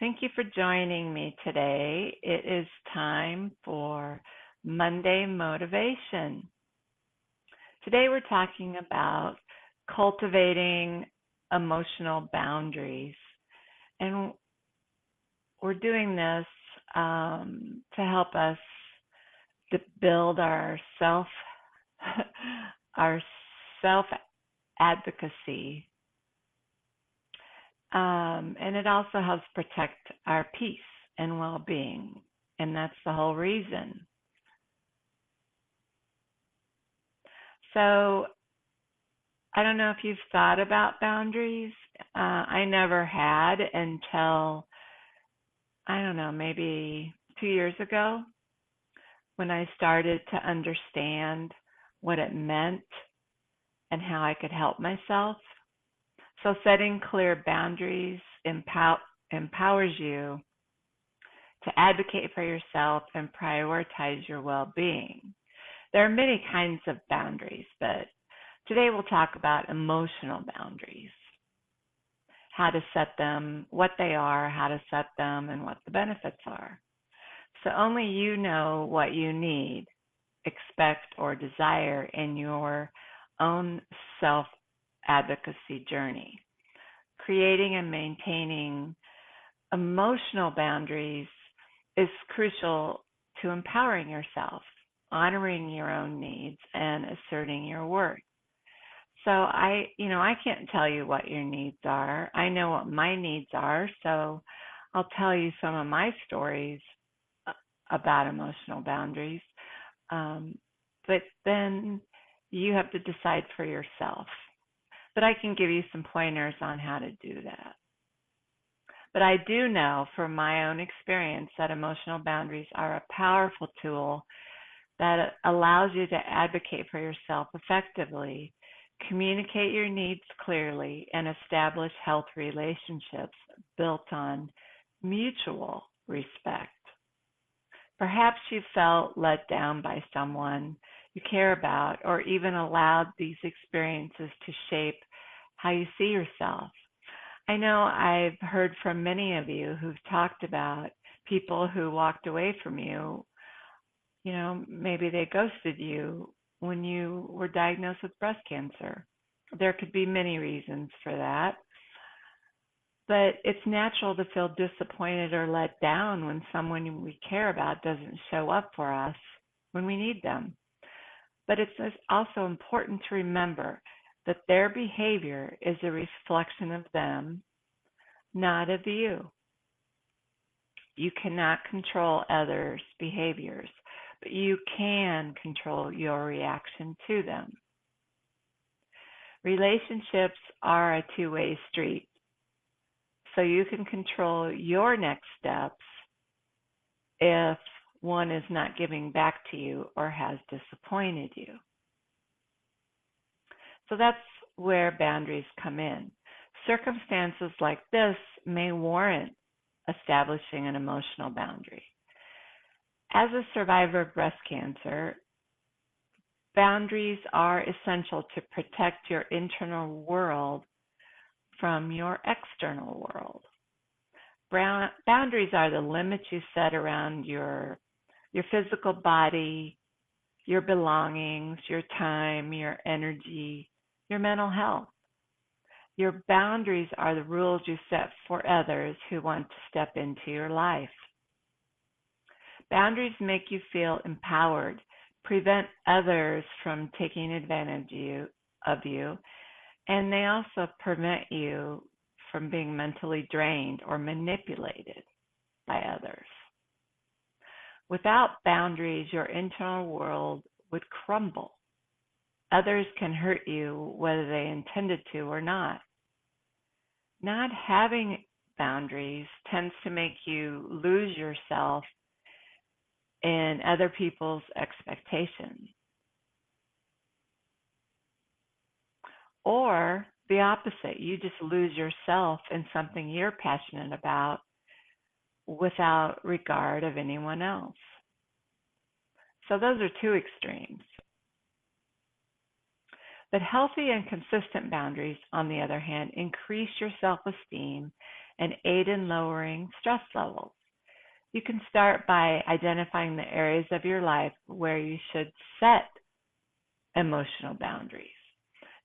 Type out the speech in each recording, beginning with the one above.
Thank you for joining me today. It is time for Monday Motivation. Today we're talking about cultivating emotional boundaries. And we're doing this to help us to build our our self advocacy, and it also helps protect our peace and well-being, and that's the whole reason. So I don't know if you've thought about boundaries. I never had until, I don't know, maybe 2 years ago when I started to understand what it meant and how I could help myself. So setting clear boundaries empowers you to advocate for yourself and prioritize your well-being. There are many kinds of boundaries, but today we'll talk about emotional boundaries, how to set them, what they are, how to set them, and what the benefits are. So only you know what you need, expect, or desire in your own self-advocacy journey. Creating and maintaining emotional boundaries is crucial to empowering yourself, honoring your own needs, and asserting your worth. So I can't tell you what your needs are. I know what my needs are, so I'll tell you some of my stories about emotional boundaries. But then you have to decide for yourself. But I can give you some pointers on how to do that. But I do know from my own experience that emotional boundaries are a powerful tool that allows you to advocate for yourself effectively, communicate your needs clearly, and establish healthy relationships built on mutual respect. Perhaps you felt let down by someone you care about, or even allowed these experiences to shape how you see yourself. I know I've heard from many of you who've talked about people who walked away from you. Maybe they ghosted you when you were diagnosed with breast cancer. There could be many reasons for that. But it's natural to feel disappointed or let down when someone we care about doesn't show up for us when we need them. But it's also important to remember that their behavior is a reflection of them, not of you. You cannot control others' behaviors, but you can control your reaction to them. Relationships are a two-way street, so you can control your next steps if one is not giving back to you or has disappointed you. So that's where boundaries come in. Circumstances like this may warrant establishing an emotional boundary. As a survivor of breast cancer, boundaries are essential to protect your internal world from your external world. Boundaries are the limits you set around your physical body, your belongings, your time, your energy, your mental health. Your boundaries are the rules you set for others who want to step into your life. Boundaries make you feel empowered, prevent others from taking advantage of you, and they also prevent you from being mentally drained or manipulated by others. Without boundaries, your internal world would crumble. Others can hurt you whether they intended to or not. Not having boundaries tends to make you lose yourself in other people's expectations. Or the opposite, you just lose yourself in something you're passionate about without regard of anyone else. So those are two extremes. But healthy and consistent boundaries, on the other hand, increase your self-esteem and aid in lowering stress levels. You can start by identifying the areas of your life where you should set emotional boundaries.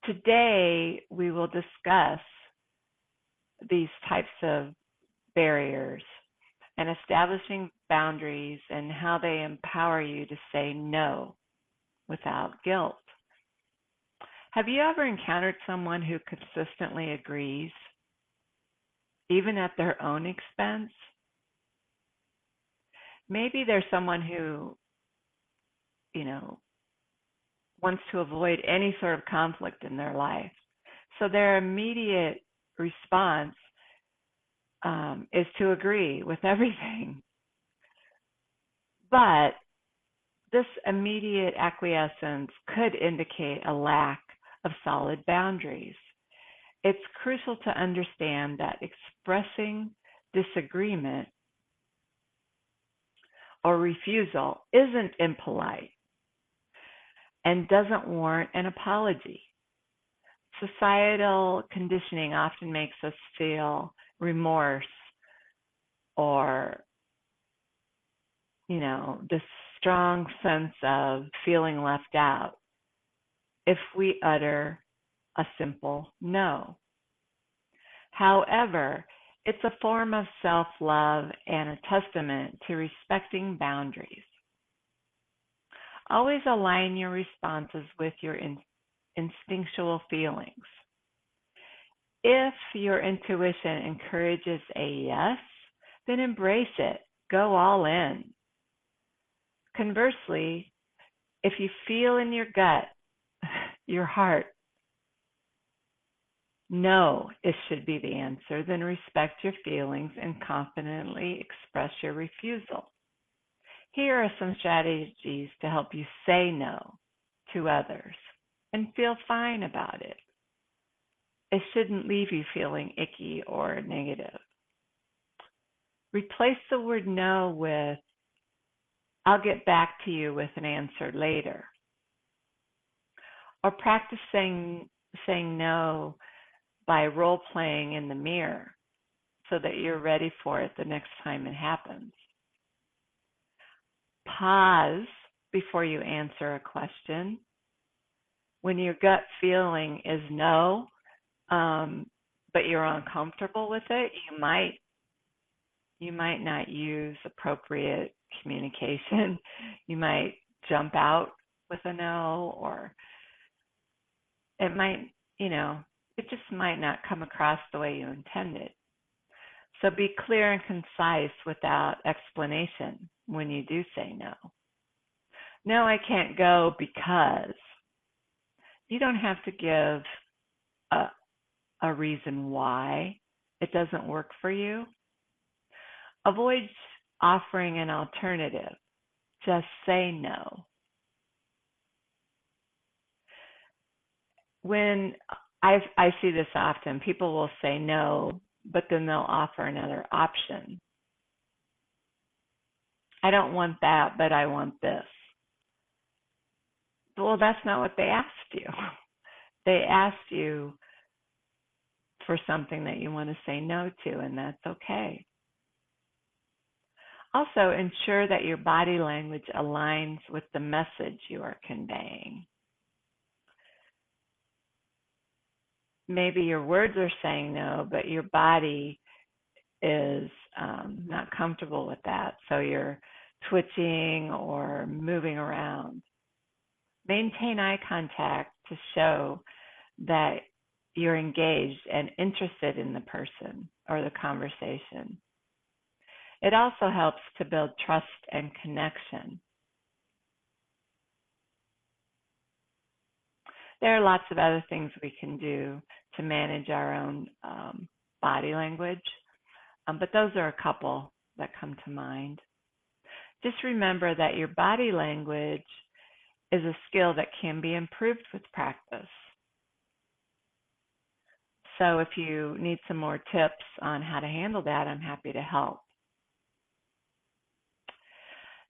Today, we will discuss these types of barriers and establishing boundaries and how they empower you to say no without guilt. Have you ever encountered someone who consistently agrees, even at their own expense? Maybe there's someone who, you know, wants to avoid any sort of conflict in their life. So their immediate response is to agree with everything. But this immediate acquiescence could indicate a lack of solid boundaries. It's crucial to understand that expressing disagreement or refusal isn't impolite and doesn't warrant an apology. Societal conditioning often makes us feel remorse or, this strong sense of feeling left out if we utter a simple no. However, it's a form of self-love and a testament to respecting boundaries. Always align your responses with your instinctual feelings. If your intuition encourages a yes, then embrace it. Go all in. Conversely, if you feel in your gut, your heart, no, it should be the answer, then respect your feelings and confidently express your refusal. Here are some strategies to help you say no to others and feel fine about it. It shouldn't leave you feeling icky or negative. Replace the word no with, I'll get back to you with an answer later. Or practice saying no by role playing in the mirror so that you're ready for it the next time it happens. Pause before you answer a question. When your gut feeling is no, but you're uncomfortable with it, you might not use appropriate communication. You might jump out with a no, or it might, it just might not come across the way you intended. So be clear and concise without explanation when you do say no. No, I can't go because. You don't have to give a reason why it doesn't work for you. Avoid offering an alternative. Just say no. When I see this often, people will say no, but then they'll offer another option. I don't want that, but I want this. Well, that's not what they asked you. They asked you for something that you want to say no to, and that's okay. Also, ensure that your body language aligns with the message you are conveying. Maybe your words are saying no, but your body is not comfortable with that, so you're twitching or moving around. Maintain eye contact to show that you're engaged and interested in the person or the conversation. It also helps to build trust and connection. There are lots of other things we can do to manage our own body language, but those are a couple that come to mind. Just remember that your body language is a skill that can be improved with practice. So if you need some more tips on how to handle that, I'm happy to help.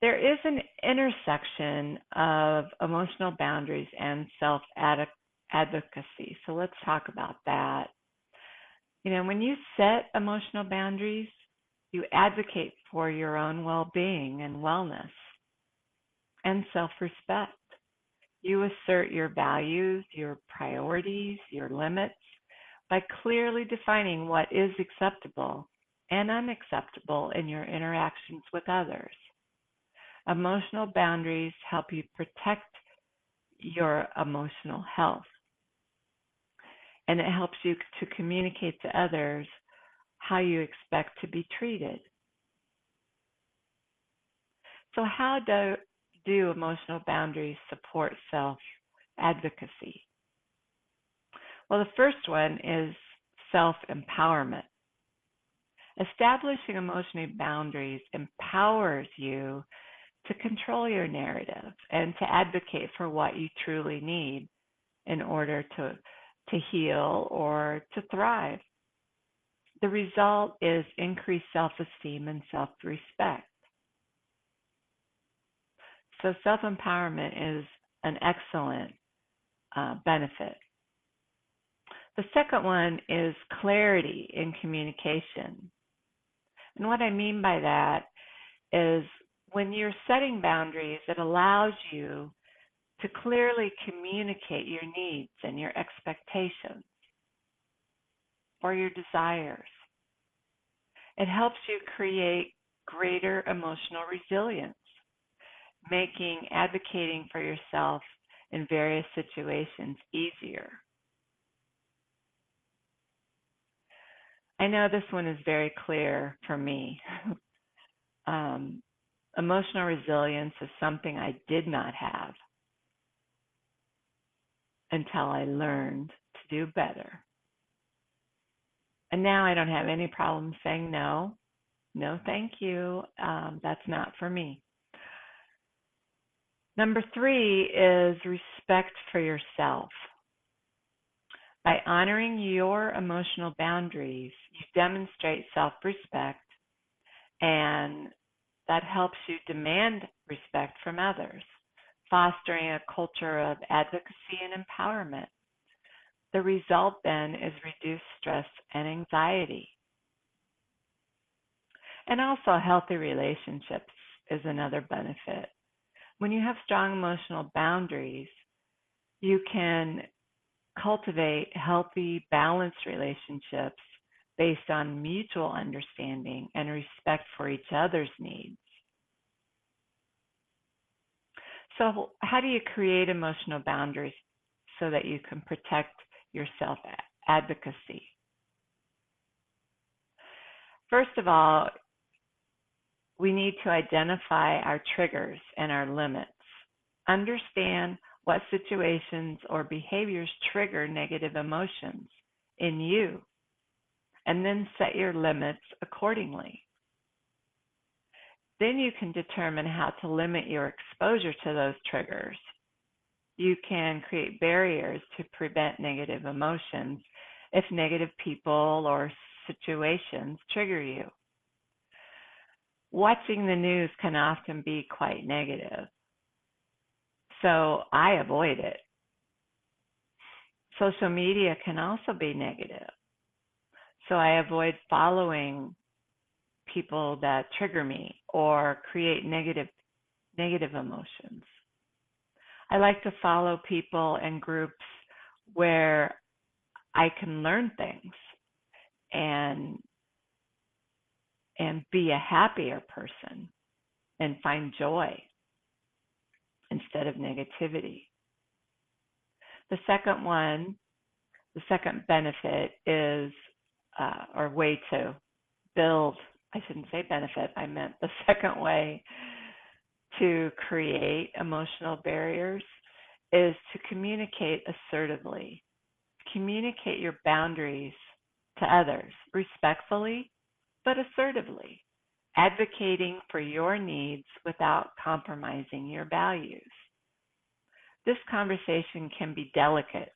There is an intersection of emotional boundaries and self-advocacy. So let's talk about that. When you set emotional boundaries, you advocate for your own well being and wellness and self respect. You assert your values, your priorities, your limits by clearly defining what is acceptable and unacceptable in your interactions with others. Emotional boundaries help you protect your emotional health, and it helps you to communicate to others how you expect to be treated. So, how do emotional boundaries support self advocacy? Well, the first one is self empowerment. Establishing emotional boundaries empowers you to control your narrative and to advocate for what you truly need in order to heal or to thrive. The result is increased self esteem and self respect. So, self empowerment is an excellent benefit. The second one is clarity in communication. And what I mean by that is when you're setting boundaries, it allows you to clearly communicate your needs and your expectations or your desires. It helps you create greater emotional resilience, making advocating for yourself in various situations easier. I know this one is very clear for me. um, Emotional resilience is something I did not have until I learned to do better. And now I don't have any problem saying no. No, thank you. That's not for me. Number three is respect for yourself. By honoring your emotional boundaries, you demonstrate self respect, and that helps you demand respect from others, fostering a culture of advocacy and empowerment. The result then is reduced stress and anxiety. And also, healthy relationships is another benefit. When you have strong emotional boundaries, you can cultivate healthy, balanced relationships based on mutual understanding and respect for each other's needs. So, how do you create emotional boundaries so that you can protect your self advocacy? First of all, we need to identify our triggers and our limits. Understand what situations or behaviors trigger negative emotions in you, and then set your limits accordingly. Then you can determine how to limit your exposure to those triggers. You can create barriers to prevent negative emotions if negative people or situations trigger you. Watching the news can often be quite negative, so I avoid it. Social media can also be negative, so I avoid following people that trigger me or create negative emotions. I like to follow people and groups where I can learn things and be a happier person and find joy instead of negativity. The second one, the second benefit is, or way to build, I shouldn't say benefit, I meant the second way to create emotional barriers is to communicate assertively. Communicate your boundaries to others respectfully but assertively, advocating for your needs without compromising your values. This conversation can be delicate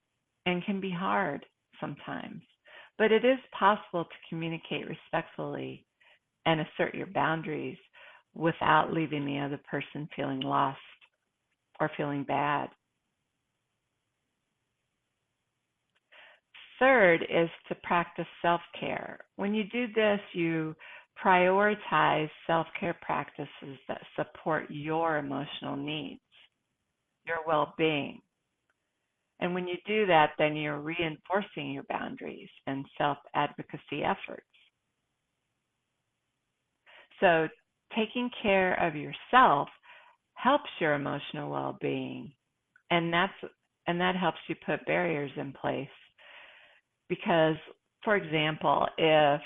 and can be hard sometimes, but it is possible to communicate respectfully and assert your boundaries without leaving the other person feeling lost or feeling bad. Third is to practice self-care. When you do this, you prioritize self-care practices that support your emotional needs, your well-being. And when you do that, then you're reinforcing your boundaries and self-advocacy efforts. So taking care of yourself helps your emotional well-being, and that helps you put barriers in place. Because, for example, if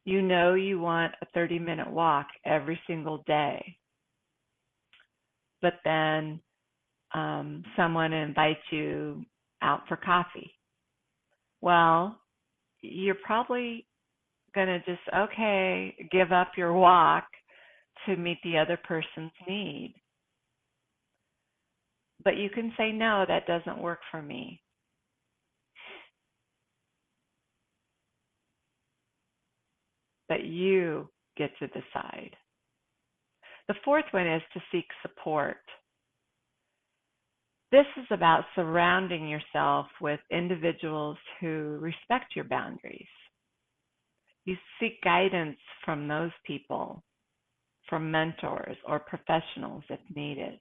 you know you want a 30-minute walk every single day, but then someone invites you out for coffee, well, you're probably going to just, okay, give up your walk to meet the other person's need. But you can say, no, that doesn't work for me. But you get to decide. The fourth one is to seek support. This is about surrounding yourself with individuals who respect your boundaries. You seek guidance from those people, from mentors or professionals if needed.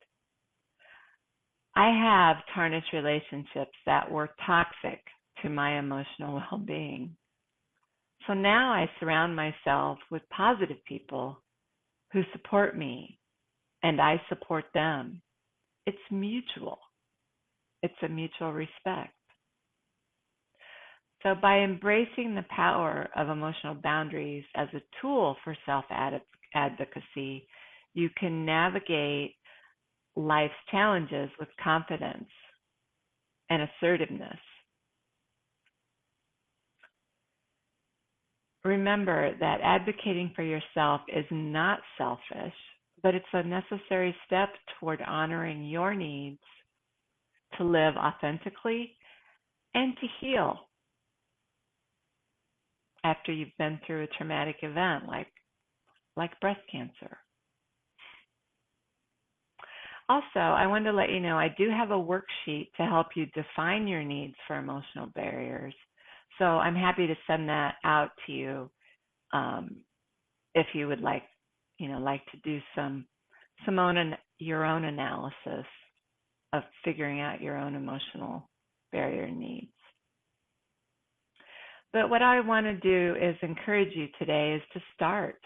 I have tarnished relationships that were toxic to my emotional well-being. So now I surround myself with positive people who support me and I support them. It's mutual. It's a mutual respect. So by embracing the power of emotional boundaries as a tool for self-advocacy, you can navigate life's challenges with confidence and assertiveness. Remember that advocating for yourself is not selfish, but it's a necessary step toward honoring your needs to live authentically and to heal after you've been through a traumatic event like breast cancer. Also, I wanted to let you know I do have a worksheet to help you define your needs for emotional barriers. So I'm happy to send that out to you if you would like to do your own analysis of figuring out your own emotional barrier needs. But what I want to do is encourage you today is to start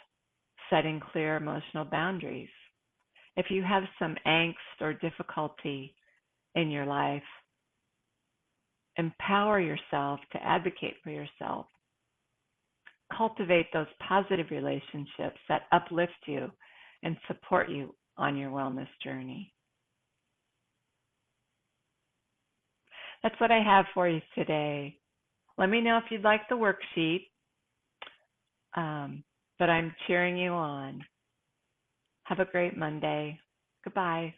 setting clear emotional boundaries. If you have some angst or difficulty in your life, empower yourself to advocate for yourself. Cultivate those positive relationships that uplift you and support you on your wellness journey. That's what I have for you today. Let me know if you'd like the worksheet, but I'm cheering you on. Have a great Monday. Goodbye.